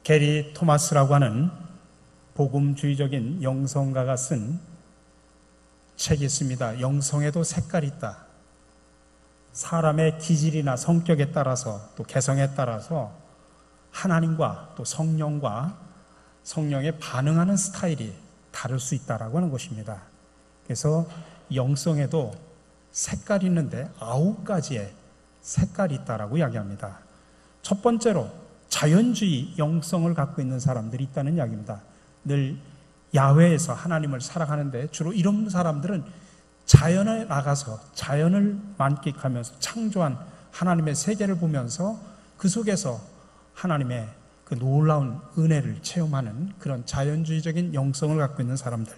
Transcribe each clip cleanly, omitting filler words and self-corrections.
게리 토마스라고 하는 복음주의적인 영성가가 쓴 책이 있습니다. 영성에도 색깔이 있다. 사람의 기질이나 성격에 따라서 또 개성에 따라서 하나님과 또 성령과 성령에 반응하는 스타일이 다를 수 있다라고 하는 것입니다. 그래서 영성에도 색깔이 있는데 9가지의 색깔이 있다라고 이야기합니다. 첫 번째로 자연주의 영성을 갖고 있는 사람들이 있다는 이야기입니다. 늘 야외에서 하나님을 사랑하는데 주로 이런 사람들은 자연에 나가서 자연을 만끽하면서 창조한 하나님의 세계를 보면서 그 속에서 하나님의 그 놀라운 은혜를 체험하는 그런 자연주의적인 영성을 갖고 있는 사람들.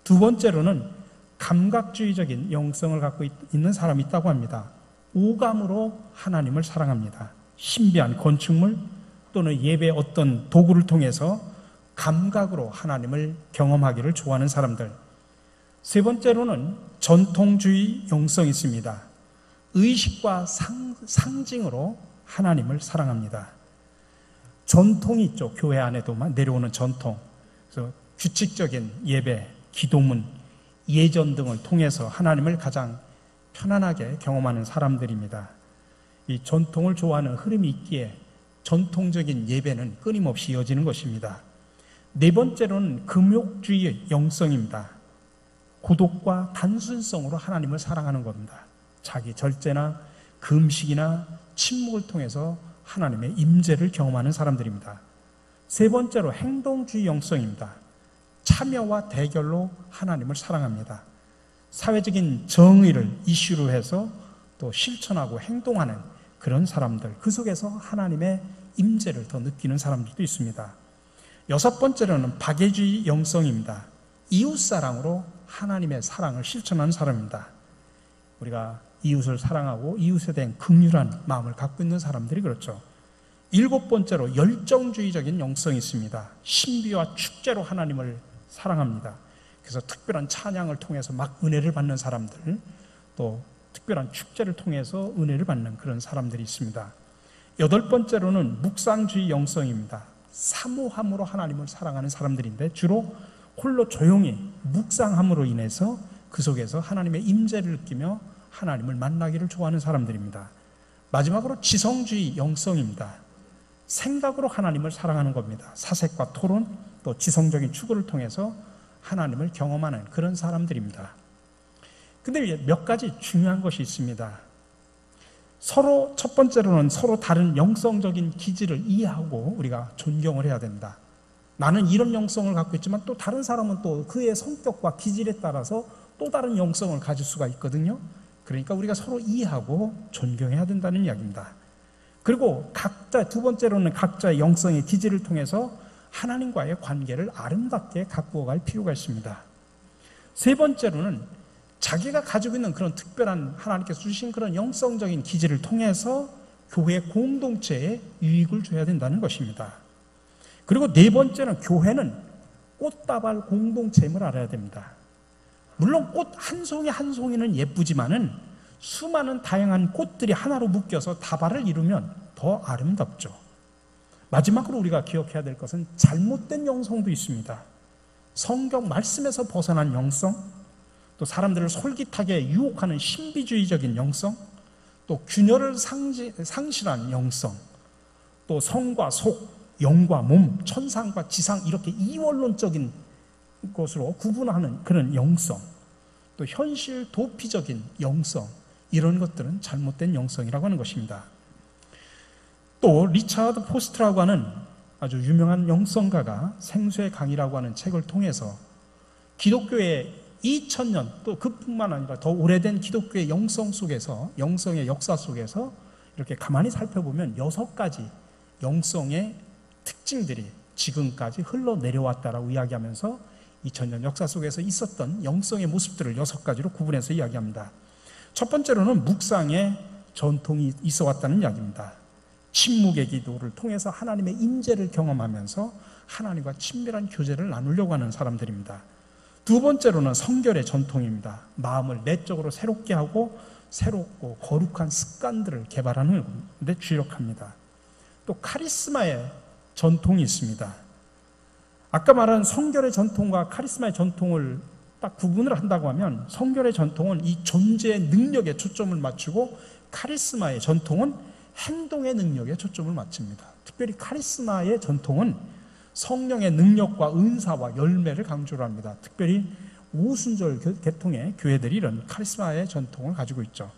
두 번째로는 감각주의적인 영성을 갖고 있는 사람이 있다고 합니다. 오감으로 하나님을 사랑합니다. 신비한 건축물 또는 예배 어떤 도구를 통해서 감각으로 하나님을 경험하기를 좋아하는 사람들. 세 번째로는 전통주의 영성이 있습니다. 의식과 상징으로 하나님을 사랑합니다. 전통이 있죠. 교회 안에도만 내려오는 전통. 그래서 규칙적인 예배, 기도문, 예전 등을 통해서 하나님을 가장 편안하게 경험하는 사람들입니다. 이 전통을 좋아하는 흐름이 있기에 전통적인 예배는 끊임없이 이어지는 것입니다. 네 번째로는 금욕주의의 영성입니다. 고독과 단순성으로 하나님을 사랑하는 겁니다. 자기 절제나 금식이나 침묵을 통해서 하나님의 임재를 경험하는 사람들입니다. 세 번째로 행동주의 영성입니다. 참여와 대결로 하나님을 사랑합니다. 사회적인 정의를 이슈로 해서 또 실천하고 행동하는 그런 사람들, 그 속에서 하나님의 임재를 더 느끼는 사람들도 있습니다. 여섯 번째로는 박애주의 영성입니다. 이웃사랑으로 하나님의 사랑을 실천하는 사람입니다. 우리가 이웃을 사랑하고 이웃에 대한 긍휼한 마음을 갖고 있는 사람들이 그렇죠. 일곱 번째로 열정주의적인 영성이 있습니다. 신비와 축제로 하나님을 사랑합니다. 그래서 특별한 찬양을 통해서 막 은혜를 받는 사람들, 또 특별한 축제를 통해서 은혜를 받는 그런 사람들이 있습니다. 여덟 번째로는 묵상주의 영성입니다. 사모함으로 하나님을 사랑하는 사람들인데 주로 홀로 조용히 묵상함으로 인해서 그 속에서 하나님의 임재를 느끼며 하나님을 만나기를 좋아하는 사람들입니다. 마지막으로 지성주의 영성입니다. 생각으로 하나님을 사랑하는 겁니다. 사색과 토론, 또 지성적인 추구를 통해서 하나님을 경험하는 그런 사람들입니다. 근데 몇 가지 중요한 것이 있습니다. 서로 첫 번째로는 서로 다른 영성적인 기질을 이해하고 우리가 존경을 해야 된다. 나는 이런 영성을 갖고 있지만 또 다른 사람은 또 그의 성격과 기질에 따라서 또 다른 영성을 가질 수가 있거든요. 그러니까 우리가 서로 이해하고 존경해야 된다는 이야기입니다. 그리고 두 번째로는 각자의 영성의 기질을 통해서 하나님과의 관계를 아름답게 가꾸어 갈 필요가 있습니다. 세 번째로는 자기가 가지고 있는 그런 특별한 하나님께서 주신 그런 영성적인 기질을 통해서 교회 공동체에 유익을 줘야 된다는 것입니다. 그리고 네 번째는 교회는 꽃다발 공동체임을 알아야 됩니다. 물론 꽃 한 송이 한 송이는 예쁘지만은 수많은 다양한 꽃들이 하나로 묶여서 다발을 이루면 더 아름답죠. 마지막으로 우리가 기억해야 될 것은 잘못된 영성도 있습니다. 성경 말씀에서 벗어난 영성, 또 사람들을 솔깃하게 유혹하는 신비주의적인 영성, 또 균열을 상실한 영성, 또 성과 속, 영과 몸, 천상과 지상 이렇게 이원론적인 것으로 구분하는 그런 영성, 또 현실 도피적인 영성, 이런 것들은 잘못된 영성이라고 하는 것입니다. 또 리차드 포스트라고 하는 아주 유명한 영성가가 생수의 강이라고 하는 책을 통해서 기독교의 2000년 또 그뿐만 아니라 더 오래된 기독교의 영성 속에서, 영성의 역사 속에서 이렇게 가만히 살펴보면 6가지 영성의 특징들이 지금까지 흘러내려왔다라고 이야기하면서 2000년 역사 속에서 있었던 영성의 모습들을 6가지로 구분해서 이야기합니다. 첫 번째로는 묵상의 전통이 있어 왔다는 이야기입니다. 침묵의 기도를 통해서 하나님의 임재를 경험하면서 하나님과 친밀한 교제를 나누려고 하는 사람들입니다. 두 번째로는 성결의 전통입니다. 마음을 내적으로 새롭게 하고 새롭고 거룩한 습관들을 개발하는 데 주력합니다. 또 카리스마의 전통이 있습니다. 아까 말한 성결의 전통과 카리스마의 전통을 딱 구분을 한다고 하면 성결의 전통은 이 존재의 능력에 초점을 맞추고 카리스마의 전통은 행동의 능력에 초점을 맞춥니다. 특별히 카리스마의 전통은 성령의 능력과 은사와 열매를 강조를 합니다. 특별히 오순절 계통의 교회들이 이런 카리스마의 전통을 가지고 있죠.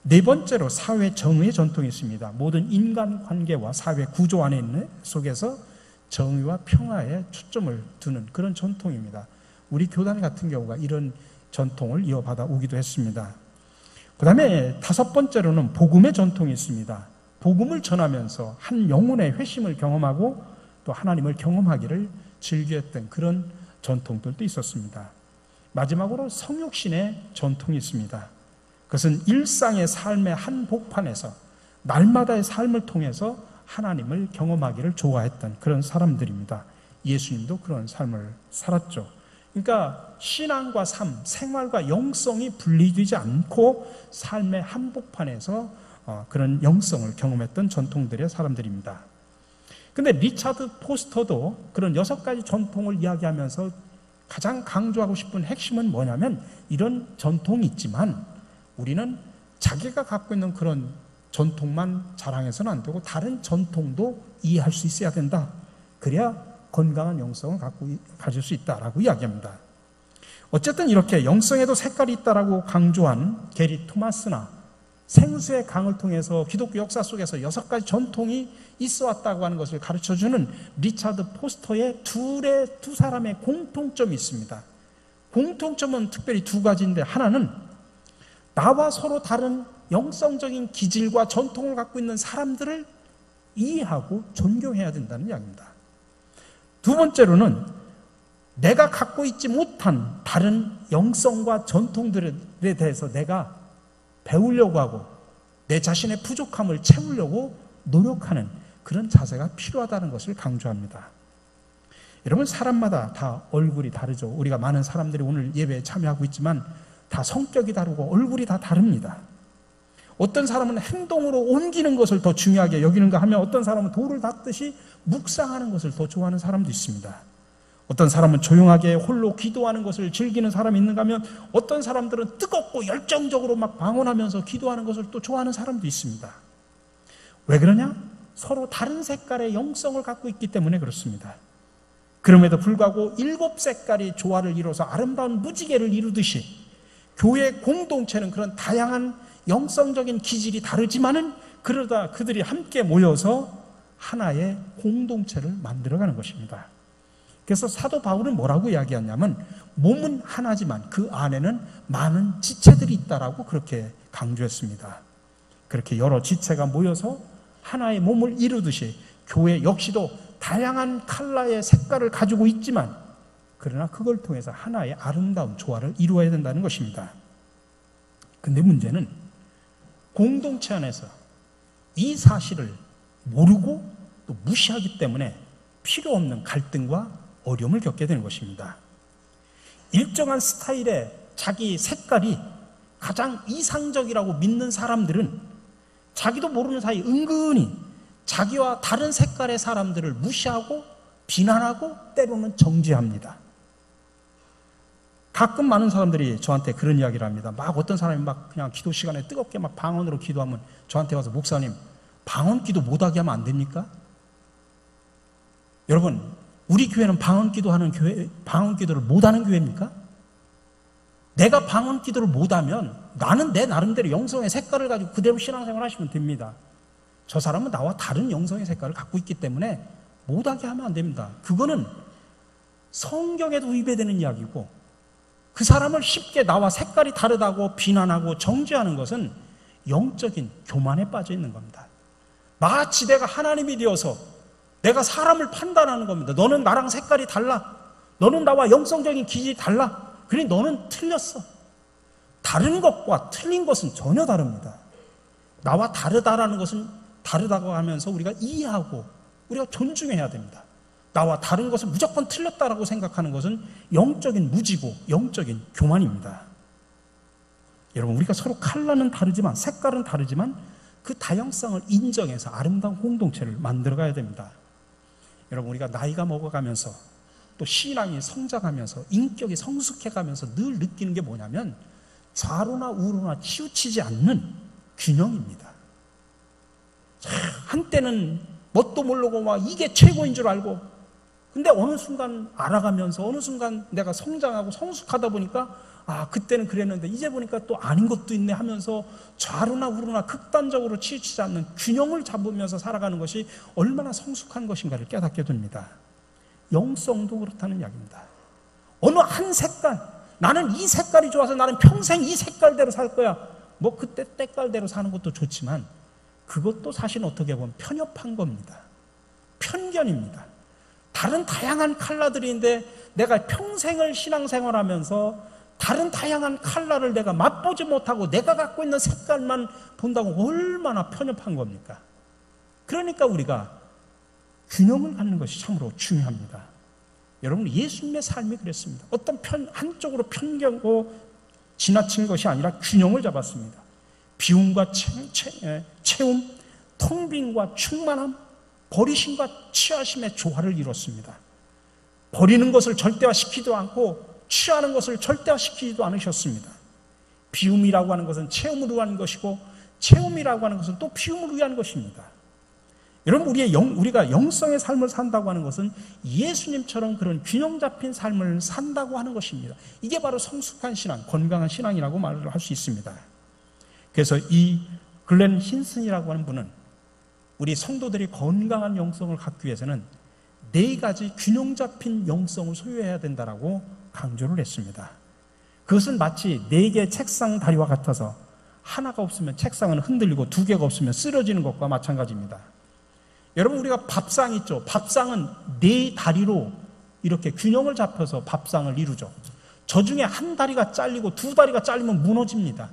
네 번째로 사회 정의의 전통이 있습니다. 모든 인간 관계와 사회 구조 안에 있는 속에서 정의와 평화에 초점을 두는 그런 전통입니다. 우리 교단 같은 경우가 이런 전통을 이어받아 오기도 했습니다. 그 다음에 다섯 번째로는 복음의 전통이 있습니다. 복음을 전하면서 한 영혼의 회심을 경험하고 또 하나님을 경험하기를 즐겼던 그런 전통들도 있었습니다. 마지막으로 성육신의 전통이 있습니다. 그것은 일상의 삶의 한 복판에서 날마다의 삶을 통해서 하나님을 경험하기를 좋아했던 그런 사람들입니다. 예수님도 그런 삶을 살았죠. 그러니까 신앙과 삶, 생활과 영성이 분리되지 않고 삶의 한복판에서 그런 영성을 경험했던 전통들의 사람들입니다. 근데 리차드 포스터도 그런 6가지 전통을 이야기하면서 가장 강조하고 싶은 핵심은 뭐냐면 이런 전통이 있지만 우리는 자기가 갖고 있는 그런 전통만 자랑해서는 안 되고 다른 전통도 이해할 수 있어야 된다. 그래야 건강한 영성을 가질 수 있다라고 이야기합니다. 어쨌든 이렇게 영성에도 색깔이 있다라고 강조한 게리 토마스나 생수의 강을 통해서 기독교 역사 속에서 6가지 전통이 있어 왔다고 하는 것을 가르쳐주는 리차드 포스터의 두 사람의 공통점이 있습니다. 공통점은 특별히 2가지인데 하나는 나와 서로 다른 영성적인 기질과 전통을 갖고 있는 사람들을 이해하고 존경해야 된다는 이야기입니다. 두 번째로는 내가 갖고 있지 못한 다른 영성과 전통들에 대해서 내가 배우려고 하고 내 자신의 부족함을 채우려고 노력하는 그런 자세가 필요하다는 것을 강조합니다. 여러분, 사람마다 다 얼굴이 다르죠. 우리가 많은 사람들이 오늘 예배에 참여하고 있지만 다 성격이 다르고 얼굴이 다 다릅니다. 어떤 사람은 행동으로 옮기는 것을 더 중요하게 여기는가 하면 어떤 사람은 돌을 닦듯이 묵상하는 것을 더 좋아하는 사람도 있습니다. 어떤 사람은 조용하게 홀로 기도하는 것을 즐기는 사람이 있는가 하면 어떤 사람들은 뜨겁고 열정적으로 막 방언하면서 기도하는 것을 또 좋아하는 사람도 있습니다. 왜 그러냐? 서로 다른 색깔의 영성을 갖고 있기 때문에 그렇습니다. 그럼에도 불구하고 7색깔이 조화를 이뤄서 아름다운 무지개를 이루듯이 교회 공동체는 그런 다양한 영성적인 기질이 다르지만은 그러다 그들이 함께 모여서 하나의 공동체를 만들어가는 것입니다. 그래서 사도 바울은 뭐라고 이야기하냐면 몸은 하나지만 그 안에는 많은 지체들이 있다라고 그렇게 강조했습니다. 그렇게 여러 지체가 모여서 하나의 몸을 이루듯이 교회 역시도 다양한 컬러의 색깔을 가지고 있지만 그러나 그걸 통해서 하나의 아름다운 조화를 이루어야 된다는 것입니다. 근데 문제는 공동체 안에서 이 사실을 모르고 또 무시하기 때문에 필요 없는 갈등과 어려움을 겪게 되는 것입니다. 일정한 스타일의 자기 색깔이 가장 이상적이라고 믿는 사람들은 자기도 모르는 사이 은근히 자기와 다른 색깔의 사람들을 무시하고 비난하고 때로는 정죄합니다. 가끔 많은 사람들이 저한테 그런 이야기를 합니다. 막 어떤 사람이 막 그냥 기도 시간에 뜨겁게 막 방언으로 기도하면 저한테 와서 목사님, 방언 기도 못하게 하면 안 됩니까? 여러분, 우리 교회는 방언 기도하는 교회, 방언 기도를 못하는 교회입니까? 내가 방언 기도를 못하면 나는 내 나름대로 영성의 색깔을 가지고 그대로 신앙생활 하시면 됩니다. 저 사람은 나와 다른 영성의 색깔을 갖고 있기 때문에 못하게 하면 안 됩니다. 그거는 성경에도 위배되는 이야기고 그 사람을 쉽게 나와 색깔이 다르다고 비난하고 정죄하는 것은 영적인 교만에 빠져 있는 겁니다. 마치 내가 하나님이 되어서 내가 사람을 판단하는 겁니다. 너는 나랑 색깔이 달라. 너는 나와 영성적인 기질이 달라. 그러니 너는 틀렸어. 다른 것과 틀린 것은 전혀 다릅니다. 나와 다르다라는 것은 다르다고 하면서 우리가 이해하고 우리가 존중해야 됩니다. 나와 다른 것을 무조건 틀렸다라고 생각하는 것은 영적인 무지고 영적인 교만입니다. 여러분, 우리가 서로 컬러는 다르지만 색깔은 다르지만 그 다양성을 인정해서 아름다운 공동체를 만들어가야 됩니다. 여러분, 우리가 나이가 먹어가면서 또 신앙이 성장하면서 인격이 성숙해가면서 늘 느끼는 게 뭐냐면 좌로나 우로나 치우치지 않는 균형입니다. 한때는 뭣도 모르고 막 이게 최고인 줄 알고, 근데 어느 순간 알아가면서 어느 순간 내가 성장하고 성숙하다 보니까 그때는 그랬는데 이제 보니까 또 아닌 것도 있네 하면서 좌로나 우로나 극단적으로 치우치지 않는 균형을 잡으면서 살아가는 것이 얼마나 성숙한 것인가를 깨닫게 됩니다. 영성도 그렇다는 이야기입니다. 어느 한 색깔, 나는 이 색깔이 좋아서 나는 평생 이 색깔대로 살 거야. 뭐 그때 때깔대로 사는 것도 좋지만 그것도 사실 어떻게 보면 편협한 겁니다. 편견입니다. 다른 다양한 컬러들인데 내가 평생을 신앙생활하면서 다른 다양한 컬러를 내가 맛보지 못하고 내가 갖고 있는 색깔만 본다고 얼마나 편협한 겁니까? 그러니까 우리가 균형을 갖는 것이 참으로 중요합니다. 여러분, 예수님의 삶이 그랬습니다. 어떤 한쪽으로 편견고 지나친 것이 아니라 균형을 잡았습니다. 비움과 채움, 텅 빈과 충만함, 버리심과 취하심의 조화를 이뤘습니다. 버리는 것을 절대화시키지도 않고 취하는 것을 절대화시키지도 않으셨습니다. 비움이라고 하는 것은 채움을 위한 것이고 채움이라고 하는 것은 또 비움을 위한 것입니다. 여러분, 우리가 영성의 삶을 산다고 하는 것은 예수님처럼 그런 균형 잡힌 삶을 산다고 하는 것입니다. 이게 바로 성숙한 신앙, 건강한 신앙이라고 말을 할 수 있습니다. 그래서 이 글렌 힌슨이라고 하는 분은 우리 성도들이 건강한 영성을 갖기 위해서는 4가지 균형 잡힌 영성을 소유해야 된다라고 강조를 했습니다. 그것은 마치 4개의 책상 다리와 같아서 하나가 없으면 책상은 흔들리고 2개가 없으면 쓰러지는 것과 마찬가지입니다. 여러분, 우리가 밥상 있죠. 밥상은 4다리로 이렇게 균형을 잡혀서 밥상을 이루죠. 저 중에 한 다리가 잘리고 2다리가 잘리면 무너집니다.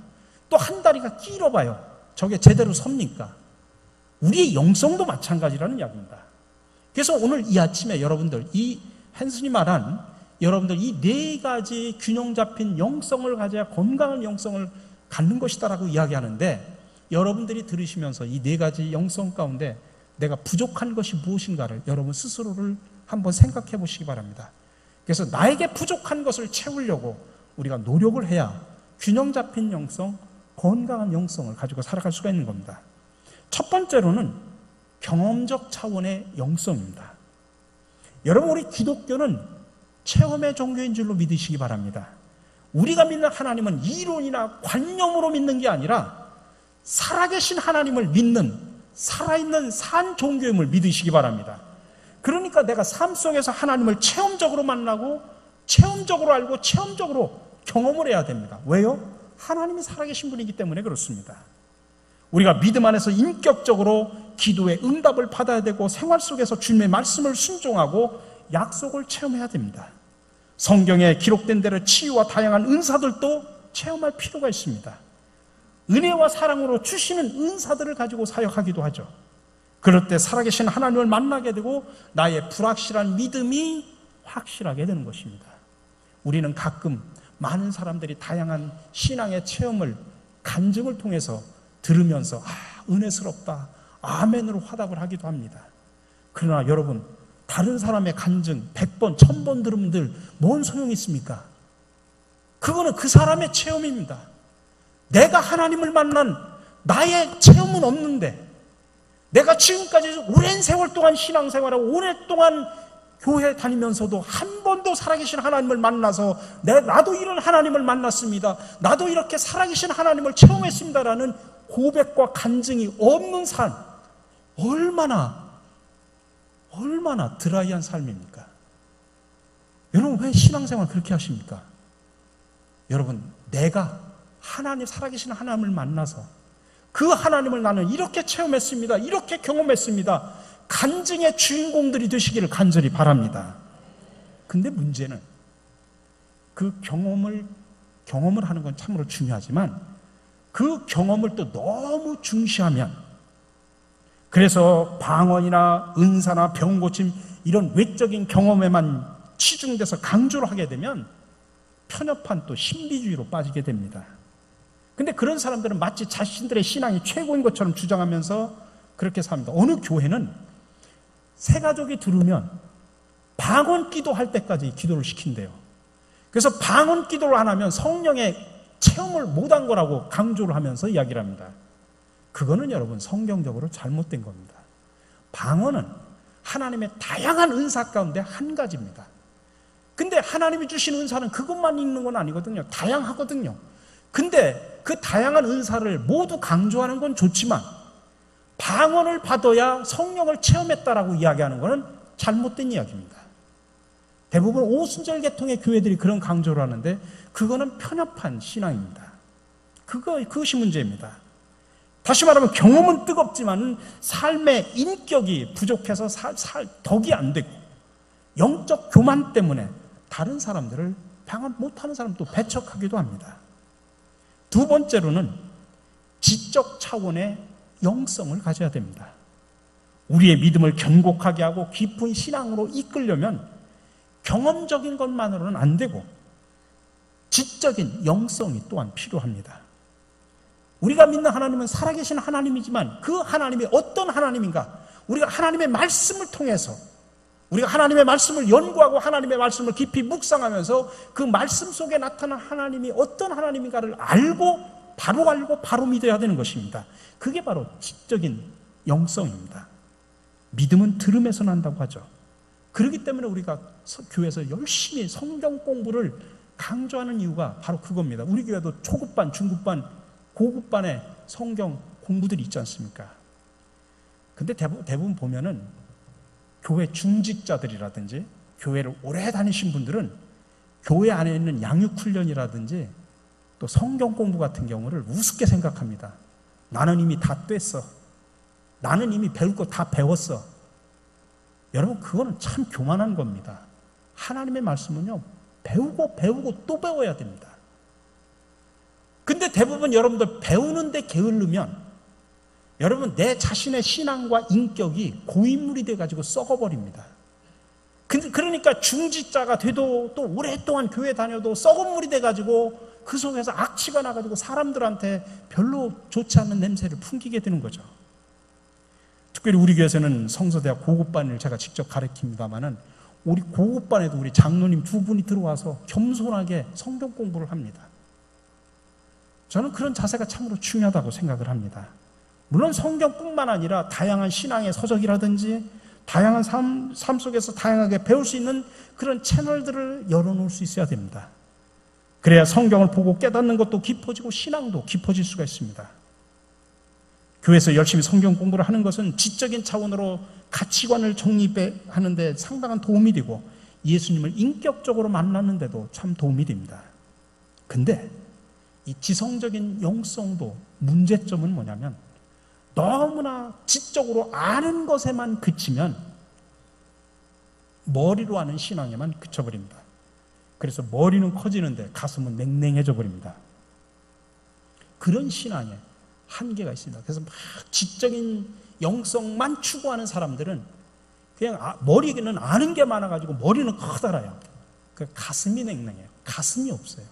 또 한 다리가 길어봐요. 저게 제대로 섭니까? 우리의 영성도 마찬가지라는 이야기입니다. 그래서 오늘 이 아침에 여러분들, 이 헨슨이 말한 여러분들 이 4가지 균형 잡힌 영성을 가져야 건강한 영성을 갖는 것이다라고 이야기하는데, 여러분들이 들으시면서 이 4가지 영성 가운데 내가 부족한 것이 무엇인가를 여러분 스스로를 한번 생각해 보시기 바랍니다. 그래서 나에게 부족한 것을 채우려고 우리가 노력을 해야 균형 잡힌 영성, 건강한 영성을 가지고 살아갈 수가 있는 겁니다. 첫 번째로는 경험적 차원의 영성입니다. 여러분, 우리 기독교는 체험의 종교인 줄로 믿으시기 바랍니다. 우리가 믿는 하나님은 이론이나 관념으로 믿는 게 아니라 살아계신 하나님을 믿는 살아있는 산 종교임을 믿으시기 바랍니다. 그러니까 내가 삶 속에서 하나님을 체험적으로 만나고 체험적으로 알고 체험적으로 경험을 해야 됩니다. 왜요? 하나님이 살아계신 분이기 때문에 그렇습니다. 우리가 믿음 안에서 인격적으로 기도의 응답을 받아야 되고 생활 속에서 주님의 말씀을 순종하고 약속을 체험해야 됩니다. 성경에 기록된 대로 치유와 다양한 은사들도 체험할 필요가 있습니다. 은혜와 사랑으로 주시는 은사들을 가지고 사역하기도 하죠. 그럴 때 살아계신 하나님을 만나게 되고 나의 불확실한 믿음이 확실하게 되는 것입니다. 우리는 가끔 많은 사람들이 다양한 신앙의 체험을 간증을 통해서 들으면서 은혜스럽다, 아멘으로 화답을 하기도 합니다. 그러나 여러분, 다른 사람의 간증 100번, 1000번 들으면 뭔 소용이 있습니까? 그거는 그 사람의 체험입니다. 내가 하나님을 만난 나의 체험은 없는데, 내가 지금까지 오랜 세월 동안 신앙생활하고 오랫동안 교회 다니면서도 한 번도 살아계신 하나님을 만나서 나도 이런 하나님을 만났습니다, 나도 이렇게 살아계신 하나님을 체험했습니다라는 고백과 간증이 없는 삶, 얼마나 드라이한 삶입니까? 여러분, 왜 신앙생활 그렇게 하십니까? 여러분, 내가 하나님, 살아계신 하나님을 만나서 그 하나님을 나는 이렇게 체험했습니다, 이렇게 경험했습니다, 간증의 주인공들이 되시기를 간절히 바랍니다. 근데 문제는 그 경험을 하는 건 참으로 중요하지만 그 경험을 또 너무 중시하면, 그래서 방언이나 은사나 병고침 이런 외적인 경험에만 치중돼서 강조를 하게 되면 편협한 또 신비주의로 빠지게 됩니다. 근데 그런 사람들은 마치 자신들의 신앙이 최고인 것처럼 주장하면서 그렇게 삽니다. 어느 교회는 새 가족이 들으면 방언 기도할 때까지 기도를 시킨대요. 그래서 방언 기도를 안 하면 성령의 체험을 못한 거라고 강조를 하면서 이야기를 합니다. 그거는 여러분 성경적으로 잘못된 겁니다. 방언은 하나님의 다양한 은사 가운데 한 가지입니다. 근데 하나님이 주신 은사는 그것만 있는 건 아니거든요. 다양하거든요. 근데 그 다양한 은사를 모두 강조하는 건 좋지만 방언을 받아야 성령을 체험했다라고 이야기하는 것은 잘못된 이야기입니다. 대부분 오순절 계통의 교회들이 그런 강조를 하는데 그거는 편협한 신앙입니다. 그것이 문제입니다. 다시 말하면 경험은 뜨겁지만 삶의 인격이 부족해서 덕이 안 되고 영적 교만 때문에 다른 사람들을 방언 못하는 사람도 배척하기도 합니다. 두 번째로는 지적 차원의 영성을 가져야 됩니다. 우리의 믿음을 견고하게 하고 깊은 신앙으로 이끌려면 경험적인 것만으로는 안 되고 지적인 영성이 또한 필요합니다. 우리가 믿는 하나님은 살아계신 하나님이지만 그 하나님이 어떤 하나님인가? 우리가 하나님의 말씀을 통해서 우리가 하나님의 말씀을 연구하고 하나님의 말씀을 깊이 묵상하면서 그 말씀 속에 나타난 하나님이 어떤 하나님인가를 알고 바로 믿어야 되는 것입니다. 그게 바로 지적인 영성입니다. 믿음은 들음에서 난다고 하죠. 그렇기 때문에 우리가 교회에서 열심히 성경 공부를 강조하는 이유가 바로 그겁니다. 우리 교회도 초급반, 중급반, 고급반의 성경 공부들이 있지 않습니까? 근데 대부분 보면은 교회 중직자들이라든지 교회를 오래 다니신 분들은 교회 안에 있는 양육훈련이라든지 또 성경 공부 같은 경우를 우습게 생각합니다. 나는 이미 다 뗐어. 나는 이미 배울 거 다 배웠어. 여러분, 그거는 참 교만한 겁니다. 하나님의 말씀은요, 배우고 또 배워야 됩니다. 근데 대부분 여러분들 배우는데 게으르면 여러분 내 자신의 신앙과 인격이 고인물이 돼가지고 썩어버립니다. 그러니까 중직자가 돼도 또 오랫동안 교회 다녀도 썩은 물이 돼가지고 그 속에서 악취가 나가지고 사람들한테 별로 좋지 않는 냄새를 풍기게 되는 거죠. 특별히 우리 교회에서는 성서대학 고급반을 제가 직접 가르칩니다마는 우리 고급반에도 우리 장로님 두 분이 들어와서 겸손하게 성경 공부를 합니다. 저는 그런 자세가 참으로 중요하다고 생각을 합니다. 물론 성경뿐만 아니라 다양한 신앙의 서적이라든지 다양한 삶 속에서 다양하게 배울 수 있는 그런 채널들을 열어놓을 수 있어야 됩니다. 그래야 성경을 보고 깨닫는 것도 깊어지고 신앙도 깊어질 수가 있습니다. 교회에서 열심히 성경 공부를 하는 것은 지적인 차원으로 가치관을 정립하는 데 상당한 도움이 되고 예수님을 인격적으로 만나는데도 참 도움이 됩니다. 근데 이 지성적인 영성도 문제점은 뭐냐면 너무나 지적으로 아는 것에만 그치면 머리로 아는 신앙에만 그쳐버립니다. 그래서 머리는 커지는데 가슴은 냉랭해져 버립니다. 그런 신앙에 한계가 있습니다. 그래서 막 지적인 영성만 추구하는 사람들은 그냥 머리는 아는 게 많아가지고 머리는 커다라요. 그 가슴이 냉랭해요. 가슴이 없어요.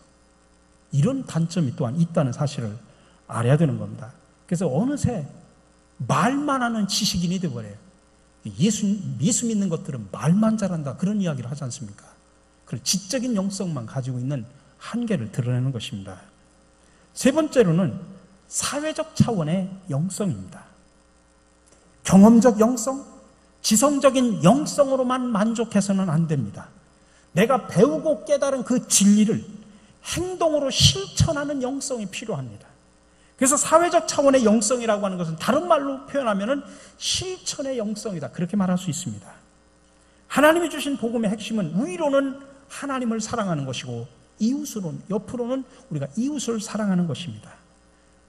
이런 단점이 또한 있다는 사실을 알아야 되는 겁니다. 그래서 어느새 말만 하는 지식인이 되어버려요. 예수 믿는 것들은 말만 잘한다 그런 이야기를 하지 않습니까? 그 지적인 영성만 가지고 있는 한계를 드러내는 것입니다. 세 번째로는 사회적 차원의 영성입니다. 경험적 영성, 지성적인 영성으로만 만족해서는 안 됩니다. 내가 배우고 깨달은 그 진리를 행동으로 실천하는 영성이 필요합니다. 그래서 사회적 차원의 영성이라고 하는 것은 다른 말로 표현하면 실천의 영성이다. 그렇게 말할 수 있습니다. 하나님이 주신 복음의 핵심은 위로는 하나님을 사랑하는 것이고 옆으로는 우리가 이웃을 사랑하는 것입니다.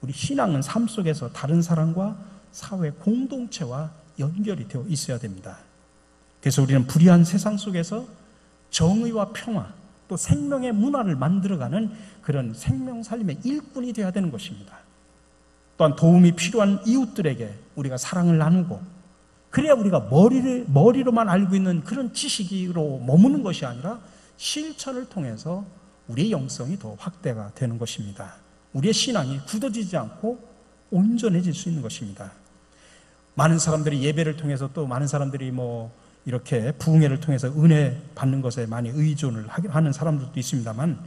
우리 신앙은 삶 속에서 다른 사람과 사회 공동체와 연결이 되어 있어야 됩니다. 그래서 우리는 불의한 세상 속에서 정의와 평화 또 생명의 문화를 만들어가는 그런 생명 살림의 일꾼이 되어야 되는 것입니다. 또한 도움이 필요한 이웃들에게 우리가 사랑을 나누고 그래야 우리가 머리로만 알고 있는 그런 지식으로 머무는 것이 아니라 실천을 통해서 우리의 영성이 더 확대가 되는 것입니다. 우리의 신앙이 굳어지지 않고 온전해질 수 있는 것입니다. 많은 사람들이 예배를 통해서 또 많은 사람들이 이렇게 부흥회를 통해서 은혜 받는 것에 많이 의존을 하는 사람들도 있습니다만,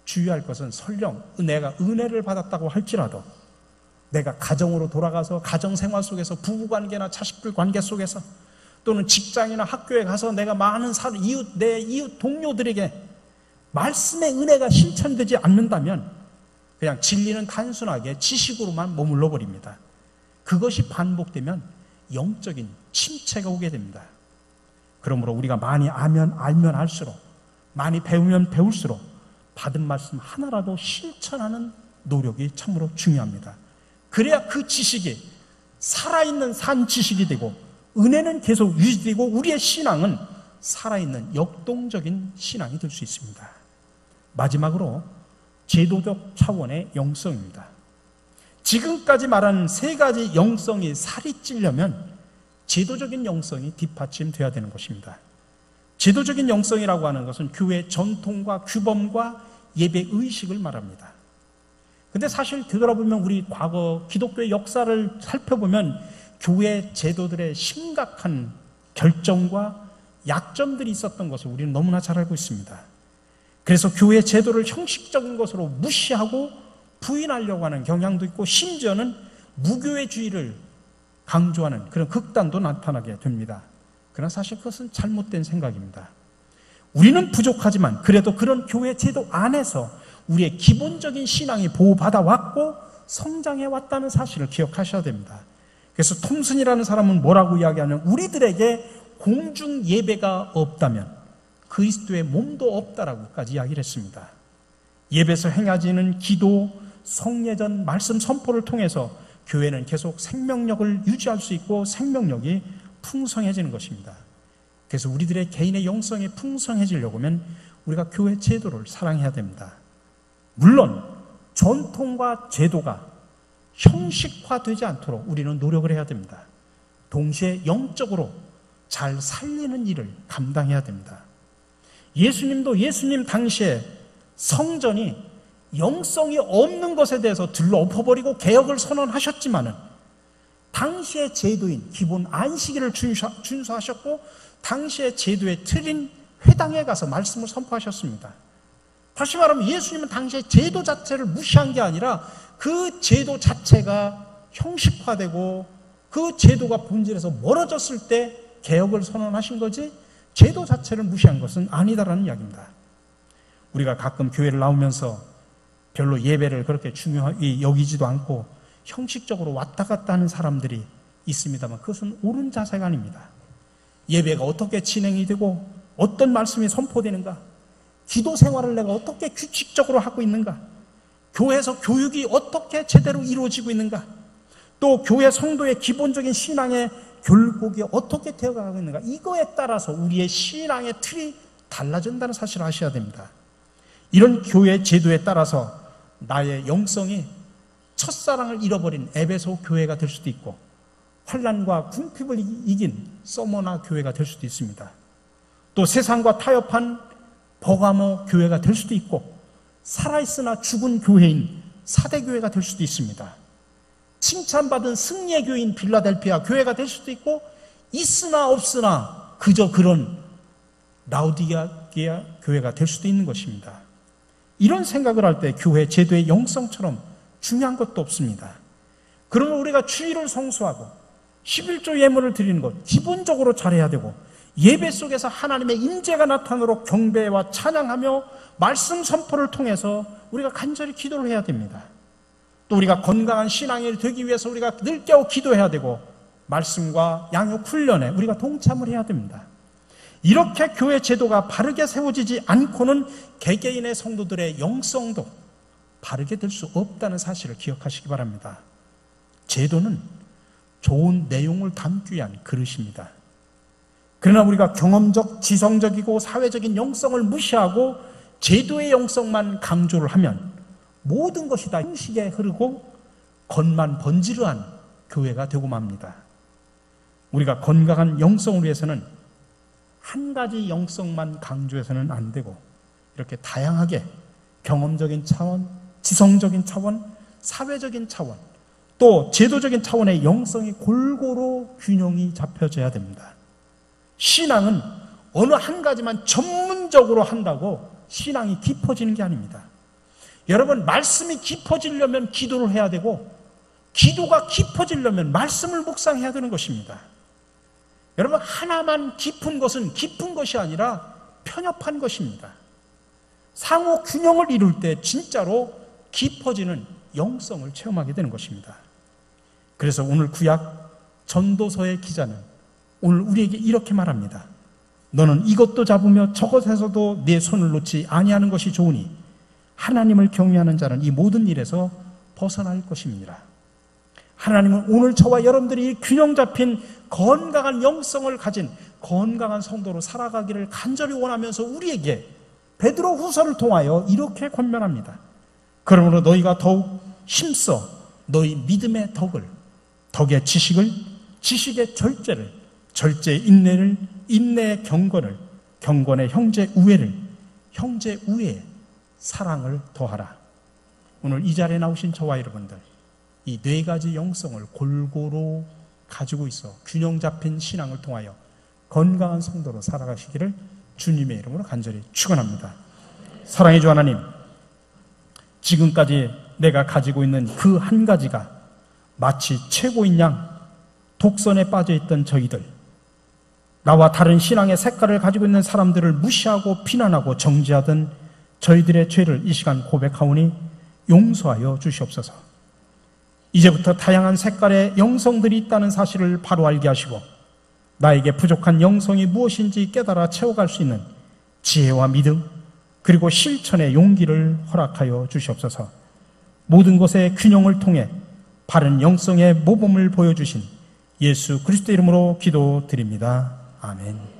주의할 것은 설령 내가 은혜를 받았다고 할지라도 내가 가정으로 돌아가서 가정 생활 속에서 부부관계나 자식들 관계 속에서 또는 직장이나 학교에 가서 내가 많은 내 이웃 동료들에게 말씀의 은혜가 실천되지 않는다면 그냥 진리는 단순하게 지식으로만 머물러 버립니다. 그것이 반복되면 영적인 침체가 오게 됩니다. 그러므로 우리가 많이 알면 알수록, 많이 배우면 배울수록 받은 말씀 하나라도 실천하는 노력이 참으로 중요합니다. 그래야 그 지식이 살아있는 산 지식이 되고 은혜는 계속 유지되고 우리의 신앙은 살아있는 역동적인 신앙이 될 수 있습니다. 마지막으로 제도적 차원의 영성입니다. 지금까지 말한 세 가지 영성이 살이 찌려면 제도적인 영성이 뒷받침되어야 되는 것입니다. 제도적인 영성이라고 하는 것은 교회 전통과 규범과 예배 의식을 말합니다. 근데 사실 되돌아보면 우리 과거 기독교의 역사를 살펴보면 교회 제도들의 심각한 결정과 약점들이 있었던 것을 우리는 너무나 잘 알고 있습니다. 그래서 교회 제도를 형식적인 것으로 무시하고 부인하려고 하는 경향도 있고, 심지어는 무교회주의를 강조하는 그런 극단도 나타나게 됩니다. 그러나 사실 그것은 잘못된 생각입니다. 우리는 부족하지만 그래도 그런 교회 제도 안에서 우리의 기본적인 신앙이 보호받아 왔고 성장해 왔다는 사실을 기억하셔야 됩니다. 그래서 톰슨이라는 사람은 뭐라고 이야기하냐면, 우리들에게 공중 예배가 없다면 그리스도의 몸도 없다라고까지 이야기를 했습니다. 예배에서 행해지는 기도, 성례전, 말씀 선포를 통해서 교회는 계속 생명력을 유지할 수 있고 생명력이 풍성해지는 것입니다. 그래서 우리들의 개인의 영성이 풍성해지려고 하면 우리가 교회 제도를 사랑해야 됩니다. 물론 전통과 제도가 형식화되지 않도록 우리는 노력을 해야 됩니다. 동시에 영적으로 잘 살리는 일을 감당해야 됩니다. 예수님도 예수님 당시에 성전이 영성이 없는 것에 대해서 들러엎어버리고 개혁을 선언하셨지만은 당시의 제도인 기본 안식일을 준수하셨고 당시의 제도의 틀인 회당에 가서 말씀을 선포하셨습니다. 다시 말하면 예수님은 당시의 제도 자체를 무시한 게 아니라 그 제도 자체가 형식화되고 그 제도가 본질에서 멀어졌을 때 개혁을 선언하신 거지, 제도 자체를 무시한 것은 아니다라는 이야기입니다. 우리가 가끔 교회를 나오면서 별로 예배를 그렇게 중요하게 여기지도 않고 형식적으로 왔다 갔다 하는 사람들이 있습니다만 그것은 옳은 자세가 아닙니다. 예배가 어떻게 진행이 되고 어떤 말씀이 선포되는가, 기도 생활을 내가 어떻게 규칙적으로 하고 있는가, 교회에서 교육이 어떻게 제대로 이루어지고 있는가, 또 교회 성도의 기본적인 신앙의 결국이 어떻게 되어가고 있는가, 이거에 따라서 우리의 신앙의 틀이 달라진다는 사실을 아셔야 됩니다. 이런 교회 제도에 따라서 나의 영성이 첫사랑을 잃어버린 에베소 교회가 될 수도 있고 환난과 궁핍을 이긴 서머나 교회가 될 수도 있습니다. 또 세상과 타협한 버가모 교회가 될 수도 있고 살아있으나 죽은 교회인 사대교회가 될 수도 있습니다. 칭찬받은 승리의 교회인 빌라델피아 교회가 될 수도 있고 있으나 없으나 그저 그런 라우디게아 교회가 될 수도 있는 것입니다. 이런 생각을 할 때 교회 제도의 영성처럼 중요한 것도 없습니다. 그러면 우리가 주일을 성수하고 11조 예물을 드리는 것 기본적으로 잘해야 되고, 예배 속에서 하나님의 임재가 나타나도록 경배와 찬양하며 말씀 선포를 통해서 우리가 간절히 기도를 해야 됩니다. 또 우리가 건강한 신앙이 되기 위해서 우리가 늘 깨어 기도해야 되고 말씀과 양육 훈련에 우리가 동참을 해야 됩니다. 이렇게 교회 제도가 바르게 세워지지 않고는 개개인의 성도들의 영성도 바르게 될 수 없다는 사실을 기억하시기 바랍니다. 제도는 좋은 내용을 담기 위한 그릇입니다. 그러나 우리가 경험적, 지성적이고 사회적인 영성을 무시하고 제도의 영성만 강조를 하면 모든 것이 다 형식에 흐르고 겉만 번지르한 교회가 되고 맙니다. 우리가 건강한 영성을 위해서는 한 가지 영성만 강조해서는 안 되고 이렇게 다양하게 경험적인 차원, 지성적인 차원, 사회적인 차원, 또 제도적인 차원의 영성이 골고루 균형이 잡혀져야 됩니다. 신앙은 어느 한 가지만 전문적으로 한다고 신앙이 깊어지는 게 아닙니다. 여러분, 말씀이 깊어지려면 기도를 해야 되고, 기도가 깊어지려면 말씀을 묵상해야 되는 것입니다. 여러분, 하나만 깊은 것은 깊은 것이 아니라 편협한 것입니다. 상호 균형을 이룰 때 진짜로 깊어지는 영성을 체험하게 되는 것입니다. 그래서 오늘 구약 전도서의 기자는 오늘 우리에게 이렇게 말합니다. 너는 이것도 잡으며 저것에서도 내 손을 놓지 아니하는 것이 좋으니 하나님을 경외하는 자는 이 모든 일에서 벗어날 것입니다. 하나님은 오늘 저와 여러분들이 균형 잡힌 건강한 영성을 가진 건강한 성도로 살아가기를 간절히 원하면서 우리에게 베드로 후서를 통하여 이렇게 권면합니다. 그러므로 너희가 더욱 힘써 너희 믿음의 덕을, 덕의 지식을, 지식의 절제를, 절제의 인내를, 인내의 경건을, 경건의 형제 우애를, 형제 우애에 사랑을 더하라. 오늘 이 자리에 나오신 저와 여러분들, 이 네 가지 영성을 골고루 가지고 있어 균형 잡힌 신앙을 통하여 건강한 성도로 살아가시기를 주님의 이름으로 간절히 축원합니다. 사랑의 주 하나님, 지금까지 내가 가지고 있는 그 한 가지가 마치 최고인 양 독선에 빠져있던 저희들, 나와 다른 신앙의 색깔을 가지고 있는 사람들을 무시하고 비난하고 정죄하던 저희들의 죄를 이 시간 고백하오니 용서하여 주시옵소서. 이제부터 다양한 색깔의 영성들이 있다는 사실을 바로 알게 하시고 나에게 부족한 영성이 무엇인지 깨달아 채워갈 수 있는 지혜와 믿음 그리고 실천의 용기를 허락하여 주시옵소서. 모든 것의 균형을 통해 바른 영성의 모범을 보여주신 예수 그리스도 이름으로 기도드립니다. 아멘.